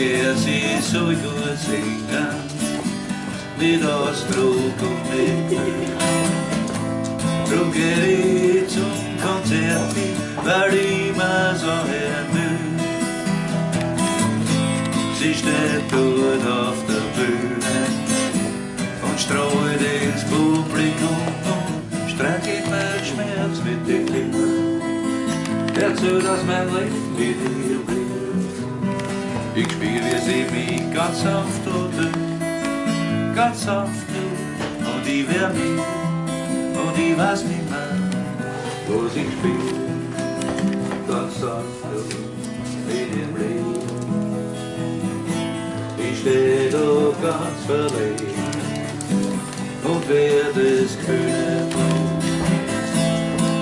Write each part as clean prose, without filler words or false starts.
que sie so gut singen, mit Ausdruck und mit Drum gehe ich zum Konzert, weil ich immer so müde. Sie steht dort auf der Bühne und streut ins Publikum und streichelt mit Schmerz mit den Lippen. Erzählt aus meinem Leben mit ihr Blick. Ich spiele sie mich ganz sanft und ich wär mir und ich weiß nicht mehr, was ich spiel. Ganz sanft und mit ihr Blick. Ich steh da ganz verlegen und werd das grüne Blut.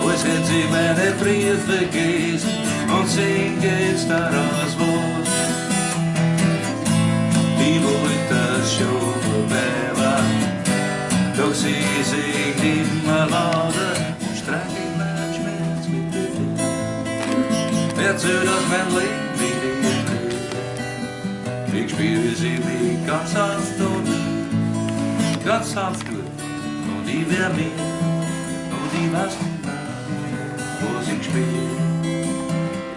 Als hätt sie meine Briefe gelesen und singt jetzt daraus was. Die wollt das schon vorbei war, doch sie singt immer lauter und streichelt meinen Schmerz mit den Lippen. Erzählt aus meinem Leben mit ihr Blick. Ich spiele sie mich ganz sanft durch und ich wär mir und ich weiß nicht mehr, was ich spiel.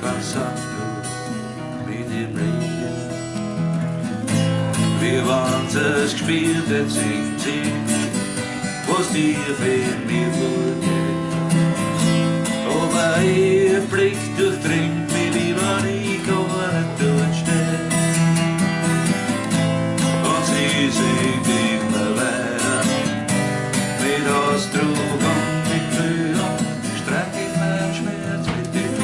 Ganz sanft durch mit dem Regen. Wir waren es gespielt, jetzt singt sie, was dir für mir vorgeht. Aber ihr Blick durchdringt mich, wie wenn ich gar nicht dort steh. Sie singt immer weiter, mit Ausdruck und mit Gefühl und streichelt meinen Schmerz mit dir.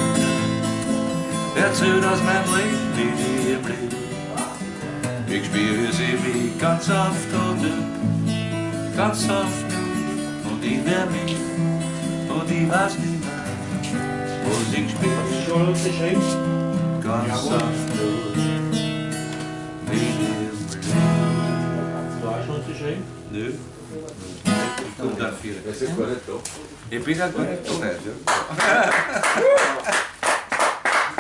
Erzählt aus meinem Leben mit ihr Blick. Ich spüre sie mich ganz sanft und ich wär mich und ich weiß nicht mehr, was ich spiele. Ganz sanft mit ihr Blick. Nö. Ich komme dafür. Ich bin ja gar nicht da.